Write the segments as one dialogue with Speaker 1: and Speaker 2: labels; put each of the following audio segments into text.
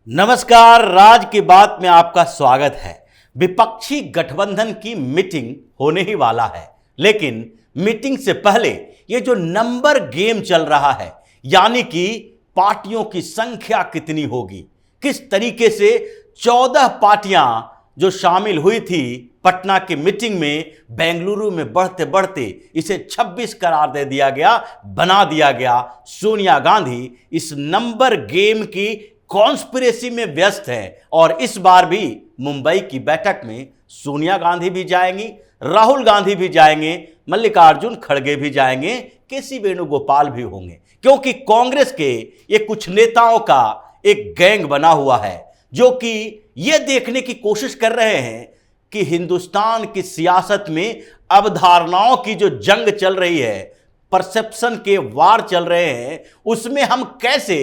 Speaker 1: नमस्कार, राज की बात में आपका स्वागत है। विपक्षी गठबंधन की मीटिंग होने ही वाला है, लेकिन मीटिंग से पहले ये जो नंबर गेम चल रहा है, यानी कि पार्टियों की संख्या कितनी होगी, किस तरीके से 14 पार्टियां जो शामिल हुई थी पटना की मीटिंग में, बेंगलुरु में बढ़ते बढ़ते इसे 26 करार दे दिया गया, बना दिया गया। सोनिया गांधी इस नंबर गेम की कॉन्स्पिरेसी में व्यस्त है और इस बार भी मुंबई की बैठक में सोनिया गांधी भी जाएंगी, राहुल गांधी भी जाएंगे, मल्लिकार्जुन खड़गे भी जाएंगे, केसी वेणुगोपाल भी होंगे, क्योंकि कांग्रेस के ये कुछ नेताओं का एक गैंग बना हुआ है जो कि ये देखने की कोशिश कर रहे हैं कि हिंदुस्तान की सियासत में अवधारणाओं की जो जंग चल रही है, परसेप्शन के वार चल रहे हैं, उसमें हम कैसे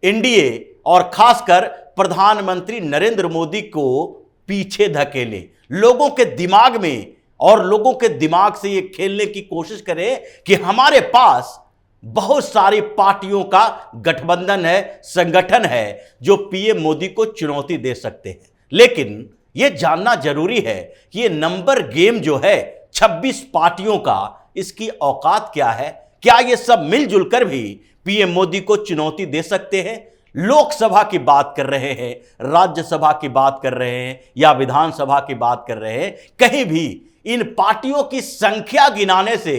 Speaker 1: एनडीए और खासकर प्रधानमंत्री नरेंद्र मोदी को पीछे धकेले, लोगों के दिमाग में और लोगों के दिमाग से ये खेलने की कोशिश करें कि हमारे पास बहुत सारी पार्टियों का गठबंधन है, संगठन है जो पीएम मोदी को चुनौती दे सकते हैं। लेकिन यह जानना जरूरी है कि यह नंबर गेम जो है 26 पार्टियों का, इसकी औकात क्या है? क्या ये सब मिलजुल कर भी पीएम मोदी को चुनौती दे सकते हैं? लोकसभा की बात कर रहे हैं, राज्यसभा की बात कर रहे हैं या विधानसभा की बात कर रहे हैं, कहीं भी इन पार्टियों की संख्या गिनाने से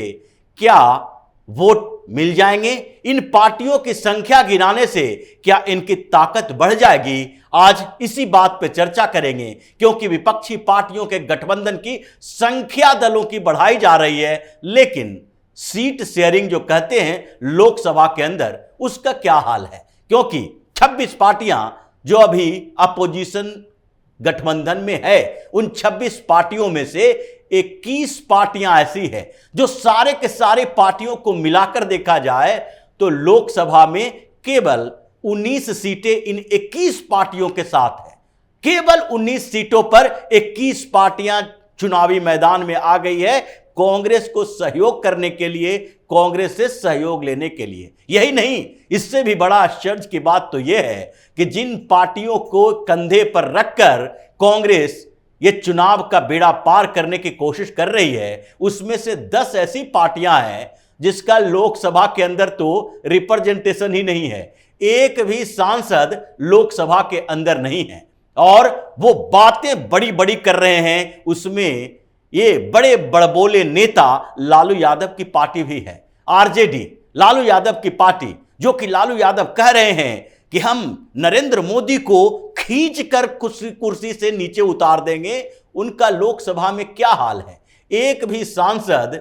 Speaker 1: क्या वोट मिल जाएंगे? इन पार्टियों की संख्या गिनाने से क्या इनकी ताकत बढ़ जाएगी? आज इसी बात पे चर्चा करेंगे, क्योंकि विपक्षी पार्टियों के गठबंधन की संख्या दलों की बढ़ाई जा रही है, लेकिन सीट शेयरिंग जो कहते हैं लोकसभा के अंदर, उसका क्या हाल है? क्योंकि 26 पार्टियां जो अभी अपोजिशन गठबंधन में है, उन 26 पार्टियों में से 21 पार्टियां ऐसी है जो सारे के सारे पार्टियों को मिलाकर देखा जाए तो लोकसभा में केवल 19 सीटें इन 21 पार्टियों के साथ है। केवल 19 सीटों पर 21 पार्टियां चुनावी मैदान में आ गई है, कांग्रेस को सहयोग करने के लिए, कांग्रेस से सहयोग लेने के लिए। यही नहीं, इससे भी बड़ा आश्चर्य की बात तो यह है कि जिन पार्टियों को कंधे पर रखकर कांग्रेस ये चुनाव का बेड़ा पार करने की कोशिश कर रही है, उसमें से 10 ऐसी पार्टियां हैं जिसका लोकसभा के अंदर तो रिप्रेजेंटेशन ही नहीं है, एक भी सांसद लोकसभा के अंदर नहीं है, और वो बातें बड़ी बड़ी कर रहे हैं। उसमें ये बड़े बड़बोले नेता लालू यादव की पार्टी भी है, आरजेडी, लालू यादव की पार्टी, जो कि लालू यादव कह रहे हैं कि हम नरेंद्र मोदी को खींच कर कुर्सी से नीचे उतार देंगे। उनका लोकसभा में क्या हाल है? एक भी सांसद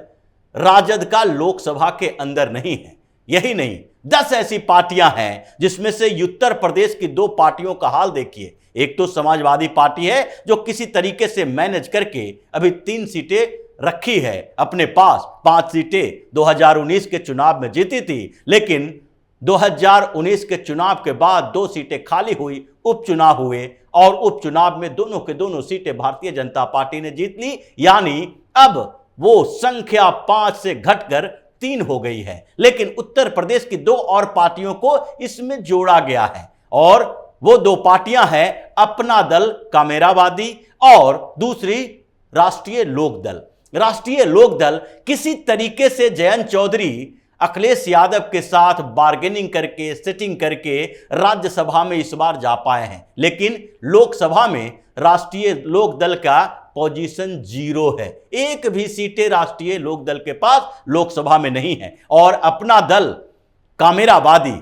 Speaker 1: राजद का लोकसभा के अंदर नहीं है। यही नहीं, 10 ऐसी पार्टियां हैं जिसमें से उत्तर प्रदेश की 2 पार्टियों का हाल देखिए। एक तो समाजवादी पार्टी है जो किसी तरीके से मैनेज करके अभी 3 सीटें रखी है अपने पास। 5 सीटें 2019 के चुनाव में जीती थी, लेकिन 2019 के चुनाव के बाद 2 सीटें खाली हुई, उपचुनाव हुए और उपचुनाव में दोनों के दोनों सीटें भारतीय जनता पार्टी ने जीत ली, यानी अब वो संख्या 5 से घटकर 3 हो गई है। लेकिन उत्तर प्रदेश की 2 और पार्टियों को इसमें जोड़ा गया है, और वो 2 पार्टियां हैं अपना दल कामेरावादी और दूसरी राष्ट्रीय लोकदल। राष्ट्रीय लोकदल किसी तरीके से जयंत चौधरी अखिलेश यादव के साथ बार्गेनिंग करके, सेटिंग करके राज्यसभा में इस बार जा पाए हैं, लेकिन लोकसभा में राष्ट्रीय लोकदल का पोजीशन 0 है। एक भी सीटें राष्ट्रीय लोकदल के पास लोकसभा में नहीं है। और अपना दल कामेरावादी,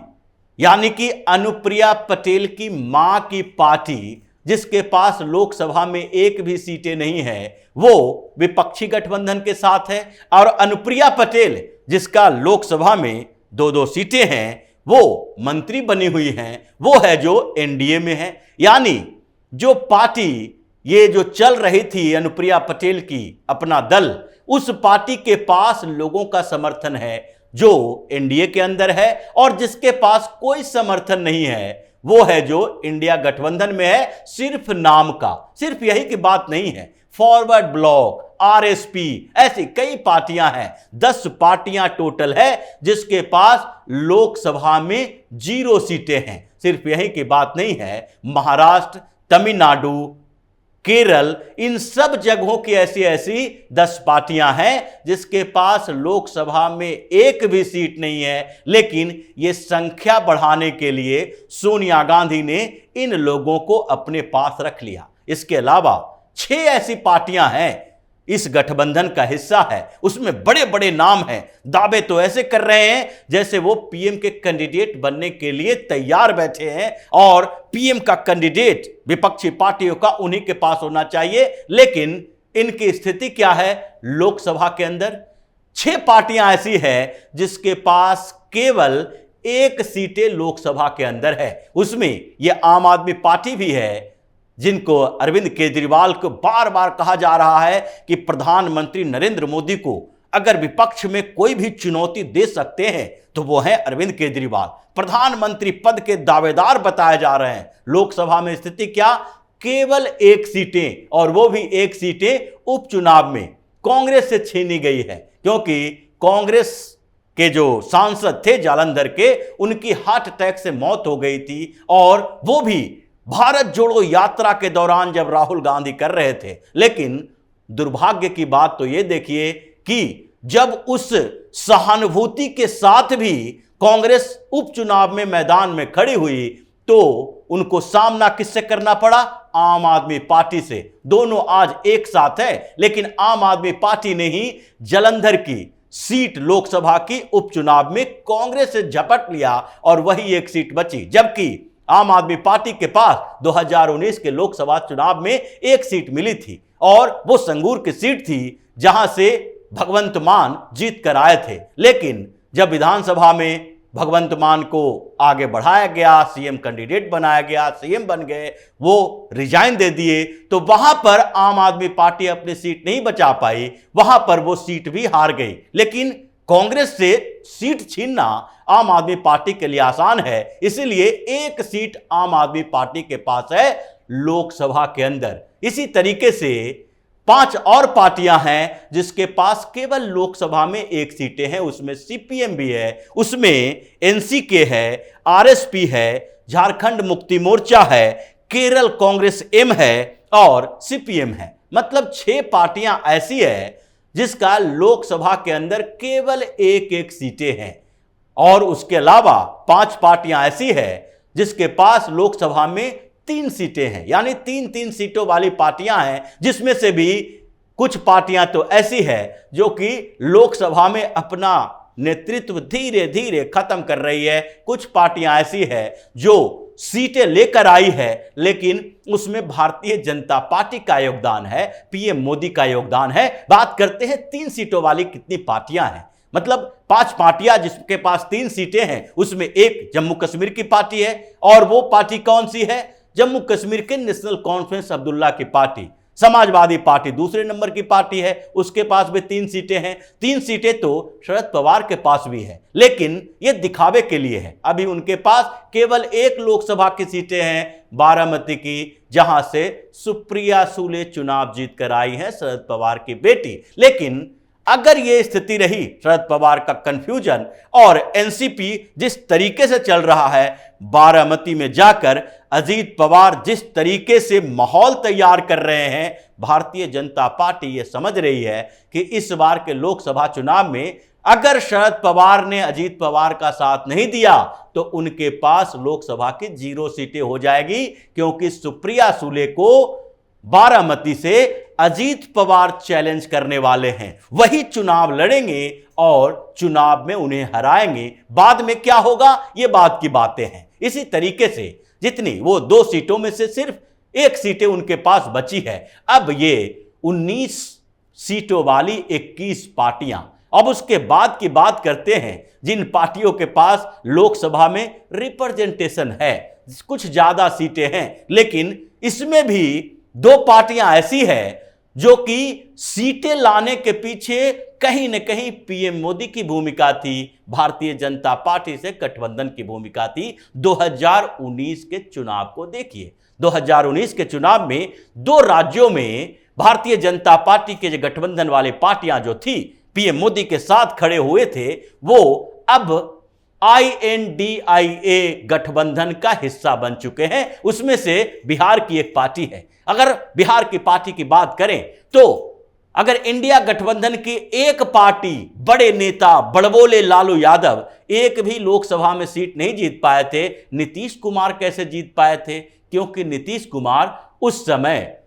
Speaker 1: यानी कि अनुप्रिया पटेल की मां की पार्टी, जिसके पास लोकसभा में एक भी सीटें नहीं है, वो विपक्षी गठबंधन के साथ है। और अनुप्रिया पटेल, जिसका लोकसभा में 2-2 सीटें हैं, वो मंत्री बनी हुई हैं, वो है जो एनडीए में है। यानी जो पार्टी ये जो चल रही थी अनुप्रिया पटेल की, अपना दल, उस पार्टी के पास लोगों का समर्थन है जो एनडीए के अंदर है, और जिसके पास कोई समर्थन नहीं है वो है जो इंडिया गठबंधन में है, सिर्फ नाम का। सिर्फ यही की बात नहीं है, फॉरवर्ड ब्लॉक, आरएसपी, ऐसी कई पार्टियां हैं। 10 पार्टियां टोटल है जिसके पास लोकसभा में 0 सीटें हैं। सिर्फ यही की बात नहीं है, महाराष्ट्र, तमिलनाडु, केरल, इन सब जगहों की ऐसी ऐसी 10 पार्टियां हैं जिसके पास लोकसभा में एक भी सीट नहीं है। लेकिन यह संख्या बढ़ाने के लिए सोनिया गांधी ने इन लोगों को अपने पास रख लिया। इसके अलावा 6 ऐसी पार्टियां हैं इस गठबंधन का हिस्सा है, उसमें बड़े बड़े नाम हैं। दावे तो ऐसे कर रहे हैं जैसे वो पीएम के कैंडिडेट बनने के लिए तैयार बैठे हैं और पीएम का कैंडिडेट विपक्षी पार्टियों का उन्हीं के पास होना चाहिए। लेकिन इनकी स्थिति क्या है? लोकसभा के अंदर 6 पार्टियां ऐसी है जिसके पास केवल 1 सीटें लोकसभा के अंदर है। उसमें यह आम आदमी पार्टी भी है, जिनको अरविंद केजरीवाल को बार बार कहा जा रहा है कि प्रधानमंत्री नरेंद्र मोदी को अगर विपक्ष में कोई भी चुनौती दे सकते हैं तो वो है अरविंद केजरीवाल। प्रधानमंत्री पद के दावेदार बताए जा रहे हैं। लोकसभा में स्थिति क्या? केवल 1 सीटें, और वो भी 1 सीटें उपचुनाव में कांग्रेस से छीनी गई है, क्योंकि कांग्रेस के जो सांसद थे जालंधर के, उनकी हार्ट अटैक से मौत हो गई थी, और वो भी भारत जोड़ो यात्रा के दौरान जब राहुल गांधी कर रहे थे। लेकिन दुर्भाग्य की बात तो यह देखिए कि जब उस सहानुभूति के साथ भी कांग्रेस उपचुनाव में मैदान में खड़ी हुई तो उनको सामना किससे करना पड़ा? आम आदमी पार्टी से। दोनों आज एक साथ है, लेकिन आम आदमी पार्टी ने ही जालंधर की सीट लोकसभा की उपचुनाव में कांग्रेस से झपट लिया और वही 1 सीट बची। जबकि आम आदमी पार्टी के पास 2019 के लोकसभा चुनाव में 1 सीट मिली थी, और वो संगरूर की सीट थी जहां से भगवंत मान जीत कर आए थे। लेकिन जब विधानसभा में भगवंत मान को आगे बढ़ाया गया, सीएम कैंडिडेट बनाया गया, सीएम बन गए, वो रिजाइन दे दिए, तो वहां पर आम आदमी पार्टी अपनी सीट नहीं बचा पाई, वहां पर वो सीट भी हार गई। लेकिन कांग्रेस से सीट छीनना आम आदमी पार्टी के लिए आसान है, इसीलिए 1 सीट आम आदमी पार्टी के पास है लोकसभा के अंदर। इसी तरीके से 5 और पार्टियां हैं जिसके पास केवल लोकसभा में 1 सीटें हैं। उसमें सीपीएम भी है, उसमें एनसीके है, आरएसपी है, झारखंड मुक्ति मोर्चा है, केरल कांग्रेस एम है और सीपीएम है। मतलब 6 पार्टियां ऐसी है जिसका लोकसभा के अंदर केवल 1 सीटें हैं, और उसके अलावा 5 पार्टियां ऐसी है जिसके पास लोकसभा में 3 सीटें हैं, यानी 3-3 सीटों वाली पार्टियां हैं, जिसमें से भी कुछ पार्टियां तो ऐसी है जो कि लोकसभा में अपना नेतृत्व धीरे धीरे खत्म कर रही है। कुछ पार्टियां ऐसी है जो सीटें लेकर आई है, लेकिन उसमें भारतीय जनता पार्टी का योगदान है, पीएम मोदी का योगदान है। बात करते हैं 3 सीटों वाली कितनी पार्टियां हैं। मतलब 5 पार्टियां जिसके पास 3 सीटें हैं, उसमें एक जम्मू कश्मीर की पार्टी है, और वो पार्टी कौन सी है? जम्मू कश्मीर के नेशनल कॉन्फ्रेंस अब्दुल्ला की पार्टी। समाजवादी पार्टी दूसरे नंबर की पार्टी है, उसके पास भी 3 सीटें हैं। 3 सीटें तो शरद पवार के पास भी है, लेकिन ये दिखावे के लिए है। अभी उनके पास केवल 1 लोकसभा की सीटें हैं, बारामती की, जहां से सुप्रिया सूले चुनाव जीत कर आई है, शरद पवार की बेटी। लेकिन अगर यह स्थिति रही, शरद पवार का कंफ्यूजन और एनसीपी जिस तरीके से चल रहा है, बारामती में जाकर अजीत पवार जिस तरीके से माहौल तैयार कर रहे हैं, भारतीय जनता पार्टी यह समझ रही है कि इस बार के लोकसभा चुनाव में अगर शरद पवार ने अजीत पवार का साथ नहीं दिया तो उनके पास लोकसभा की 0 सीटें हो जाएगी, क्योंकि सुप्रिया सूले को बारामती से अजीत पवार चैलेंज करने वाले हैं। वही चुनाव लड़ेंगे और चुनाव में उन्हें हराएंगे। बाद में क्या होगा, ये बात की बातें हैं। इसी तरीके से जितनी वो 2 सीटों में से सिर्फ 1 सीटें उनके पास बची है। अब ये 19 सीटों वाली 21 पार्टियां। अब उसके बाद की बात करते हैं जिन पार्टियों के पास लोकसभा में रिप्रेजेंटेशन है, कुछ ज्यादा सीटें हैं, लेकिन इसमें भी 2 पार्टियां ऐसी है जो कि सीटें लाने के पीछे कहीं न कहीं पीएम मोदी की भूमिका थी, भारतीय जनता पार्टी से गठबंधन की भूमिका थी। 2019 के चुनाव को देखिए। 2019 के चुनाव में 2 राज्यों में भारतीय जनता पार्टी के जो गठबंधन वाले पार्टियां जो थी पीएम मोदी के साथ खड़े हुए थे, वो अब INDIA गठबंधन का हिस्सा बन चुके हैं। उसमें से बिहार की एक पार्टी है। अगर बिहार की पार्टी की बात करें तो अगर इंडिया गठबंधन की एक पार्टी, बड़े नेता बड़बोले लालू यादव एक भी लोकसभा में सीट नहीं जीत पाए थे, नीतीश कुमार कैसे जीत पाए थे? क्योंकि नीतीश कुमार उस समय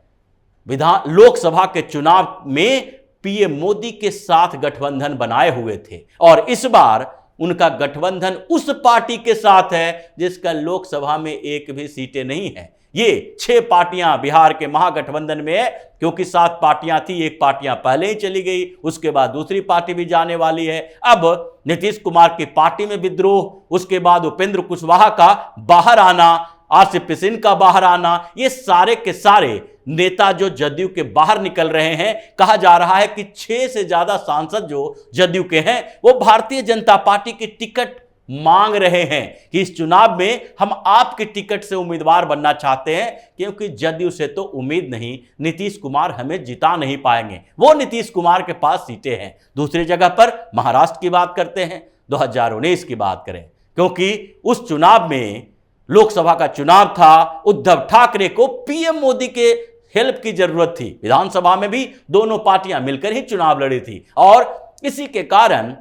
Speaker 1: लोकसभा के चुनाव में पीएम मोदी के साथ गठबंधन बनाए हुए थे और इस बार उनका गठबंधन उस पार्टी के साथ है जिसका लोकसभा में एक भी सीटें नहीं है। ये 6 पार्टियां बिहार के महागठबंधन में है, क्योंकि 7 पार्टियां थी, एक पार्टियां पहले ही चली गई, उसके बाद दूसरी पार्टी भी जाने वाली है। अब नीतीश कुमार की पार्टी में विद्रोह, उसके बाद उपेंद्र कुशवाहा का बाहर आना, आसिफ सिंह का बाहर आना, ये सारे के सारे नेता जो जदयू के बाहर निकल रहे हैं। कहा जा रहा है कि 6 से ज्यादा सांसद जो जदयू के हैं वो भारतीय जनता पार्टी की टिकट मांग रहे हैं कि इस चुनाव में हम आपके टिकट से उम्मीदवार बनना चाहते हैं, क्योंकि जदयू से तो उम्मीद नहीं, नीतीश कुमार हमें जिता नहीं पाएंगे। वो नीतीश कुमार के पास सीटें हैं। दूसरी जगह पर महाराष्ट्र की बात करते हैं, 2019 की बात करें, क्योंकि उस चुनाव में लोकसभा का चुनाव था, उद्धव ठाकरे को पीएम मोदी के हेल्प की जरूरत थी। विधानसभा में भी दोनों पार्टियां मिलकर ही चुनाव लड़ी थी और इसी के कारण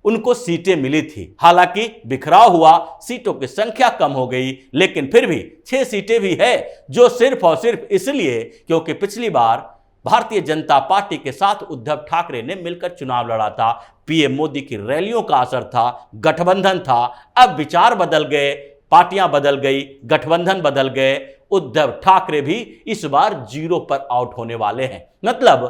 Speaker 1: उनको सीटें मिली थी। हालांकि बिखराव हुआ, सीटों की संख्या कम हो गई, लेकिन फिर भी 6 सीटें भी है, जो सिर्फ और सिर्फ इसलिए क्योंकि पिछली बार भारतीय जनता पार्टी के साथ उद्धव ठाकरे ने मिलकर चुनाव लड़ा था। पीएम मोदी की रैलियों का असर था, गठबंधन था। अब विचार बदल गए, पार्टियां बदल गई, गठबंधन बदल गए। उद्धव ठाकरे भी इस बार 0 पर आउट होने वाले हैं। मतलब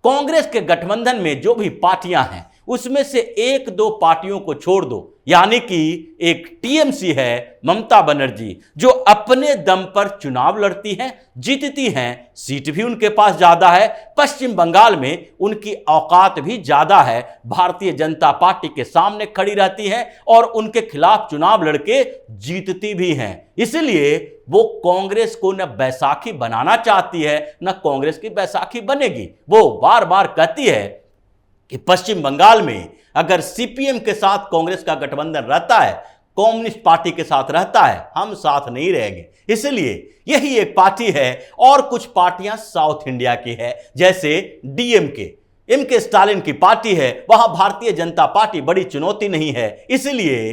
Speaker 1: कांग्रेस के गठबंधन में जो भी पार्टियां हैं उसमें से 1-2 पार्टियों को छोड़ दो, यानी कि एक टीएमसी है, ममता बनर्जी, जो अपने दम पर चुनाव लड़ती हैं, जीतती हैं, सीट भी उनके पास ज्यादा है। पश्चिम बंगाल में उनकी औकात भी ज्यादा है, भारतीय जनता पार्टी के सामने खड़ी रहती हैं और उनके खिलाफ चुनाव लड़के जीतती भी हैं। इसलिए वो कांग्रेस को न बैसाखी बनाना चाहती है, न कांग्रेस की बैसाखी बनेगी। वो बार बार कहती है कि पश्चिम बंगाल में अगर सीपीएम के साथ कांग्रेस का गठबंधन रहता है, कम्युनिस्ट पार्टी के साथ रहता है, हम साथ नहीं रहेंगे। इसलिए यही एक पार्टी है। और कुछ पार्टियां साउथ इंडिया की है, जैसे डीएमके, एमके स्टालिन की पार्टी है। वहां भारतीय जनता पार्टी बड़ी चुनौती नहीं है, इसलिए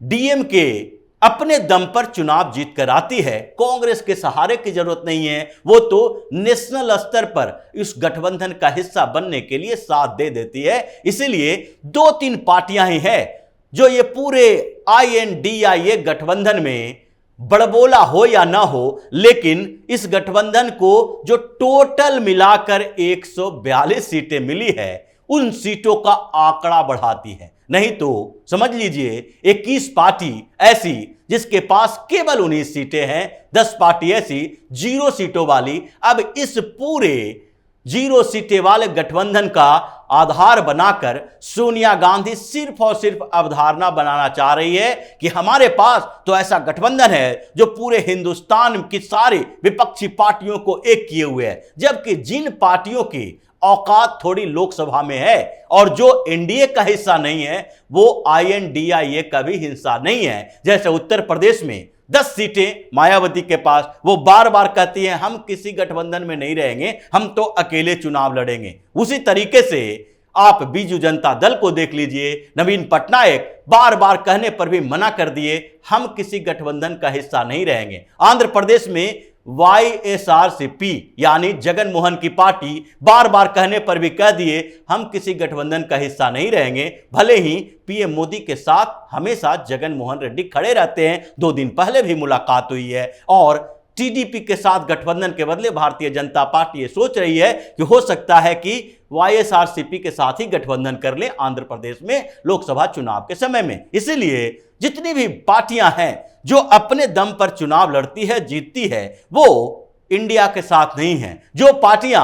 Speaker 1: डीएमके अपने दम पर चुनाव जीत कर आती है। कांग्रेस के सहारे की जरूरत नहीं है, वो तो नेशनल स्तर पर इस गठबंधन का हिस्सा बनने के लिए साथ दे देती है। इसलिए 2-3 पार्टियां ही हैं जो ये पूरे INDIA गठबंधन में बड़बोला हो या ना हो, लेकिन इस गठबंधन को जो टोटल मिलाकर 142 सीटें मिली है, उन सीटों का आंकड़ा बढ़ाती है। नहीं तो समझ लीजिए 21 पार्टी ऐसी जिसके पास केवल 19 सीटें हैं, 10 पार्टी ऐसी 0 सीटों वाली। अब इस पूरे 0 सीटें वाले गठबंधन का आधार बनाकर सोनिया गांधी सिर्फ और सिर्फ अवधारणा बनाना चाह रही है कि हमारे पास तो ऐसा गठबंधन है जो पूरे हिंदुस्तान की सारी विपक्षी पार्टियों को एक किए हुए है, जबकि जिन पार्टियों की औकात थोड़ी लोकसभा में है और जो एनडीए का हिस्सा नहीं है, वो INDIA का भी हिस्सा नहीं है। जैसे उत्तर प्रदेश में 10 सीटें मायावती के पास, वो बार बार कहती है हम किसी गठबंधन में नहीं रहेंगे, हम तो अकेले चुनाव लड़ेंगे। उसी तरीके से आप बीजू जनता दल को देख लीजिए, नवीन पटनायक बार बार कहने पर भी मना कर दिए, हम किसी गठबंधन का हिस्सा नहीं रहेंगे। आंध्र प्रदेश में YSRCP यानी जगन मोहन की पार्टी बार बार कहने पर भी कह दिए हम किसी गठबंधन का हिस्सा नहीं रहेंगे, भले ही पीएम मोदी के साथ हमेशा जगन मोहन रेड्डी खड़े रहते हैं। 2 दिन पहले भी मुलाकात हुई है और टीडीपी के साथ गठबंधन के बदले भारतीय जनता पार्टी ये सोच रही है कि हो सकता है कि YSRCP के साथ ही गठबंधन कर ले आंध्र प्रदेश में लोकसभा चुनाव के समय में। इसीलिए जितनी भी पार्टियां हैं जो अपने दम पर चुनाव लड़ती है, जीतती है, वो इंडिया के साथ नहीं है। जो पार्टियां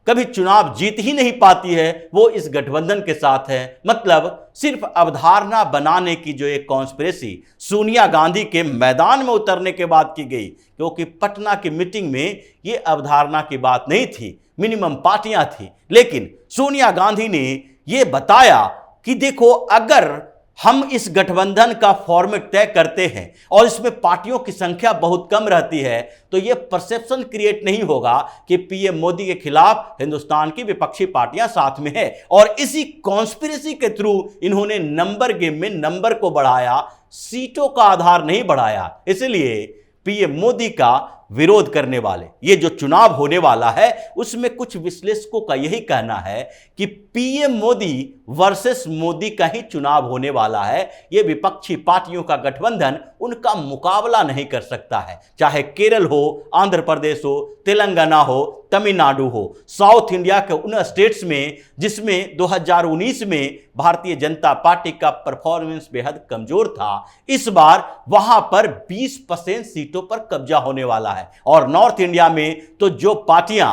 Speaker 1: कभी चुनाव जीत ही नहीं पाती है, वो इस गठबंधन के साथ है। मतलब सिर्फ अवधारणा बनाने की जो एक कॉन्स्पिरेसी सोनिया गांधी के मैदान में उतरने के बाद की गई, क्योंकि पटना की मीटिंग में ये अवधारणा की बात नहीं थी, मिनिमम पार्टियां थी। लेकिन सोनिया गांधी ने ये बताया कि देखो, अगर हम इस गठबंधन का फॉर्मेट तय करते हैं और इसमें पार्टियों की संख्या बहुत कम रहती है, तो यह परसेप्शन क्रिएट नहीं होगा कि पीएम मोदी के खिलाफ हिंदुस्तान की विपक्षी पार्टियां साथ में है। और इसी कॉन्स्पिरेसी के थ्रू इन्होंने नंबर गेम में नंबर को बढ़ाया, सीटों का आधार नहीं बढ़ाया। इसलिए पीएम मोदी का विरोध करने वाले, ये जो चुनाव होने वाला है, उसमें कुछ विश्लेषकों का यही कहना है कि पीएम मोदी वर्सेस मोदी का ही चुनाव होने वाला है। ये विपक्षी पार्टियों का गठबंधन उनका मुकाबला नहीं कर सकता है, चाहे केरल हो, आंध्र प्रदेश हो, तेलंगाना हो, तमिलनाडु हो, साउथ इंडिया के उन स्टेट्स में जिसमें 2019 में भारतीय जनता पार्टी का परफॉर्मेंस बेहद कमजोर था, इस बार वहां पर 20% सीटों पर कब्जा होने वाला है। और नॉर्थ इंडिया में तो जो पार्टियां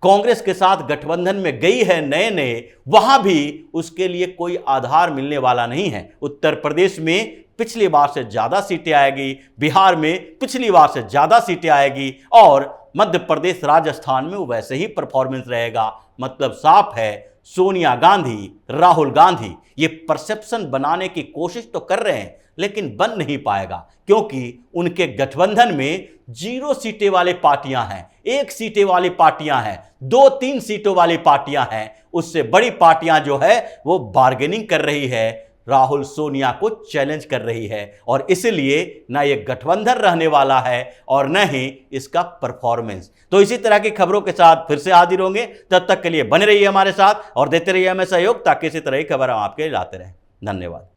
Speaker 1: कांग्रेस के साथ गठबंधन में गई है नए नए, वहां भी उसके लिए कोई आधार मिलने वाला नहीं है। उत्तर प्रदेश में पिछली बार से ज्यादा सीटें आएगी, बिहार में पिछली बार से ज्यादा सीटें आएगी, और मध्य प्रदेश राजस्थान में वैसे ही परफॉर्मेंस रहेगा। मतलब साफ है, सोनिया गांधी, राहुल गांधी ये परसेप्शन बनाने की कोशिश तो कर रहे हैं, लेकिन बन नहीं पाएगा, क्योंकि उनके गठबंधन में 0 सीटें वाले पार्टियां हैं, 1 सीटें वाली पार्टियां हैं, 2-3 सीटों वाली पार्टियां हैं। उससे बड़ी पार्टियां जो है वो बार्गेनिंग कर रही है, राहुल सोनिया को चैलेंज कर रही है। और इसलिए ना ये गठबंधन रहने वाला है और न ही इसका परफॉर्मेंस। तो इसी तरह की खबरों के साथ फिर से हाजिर होंगे, तब तक के लिए बने रहिए हमारे साथ और देते रहिए हमें सहयोग, ताकि इसी तरह की खबर हम आपके लाते रहें। धन्यवाद।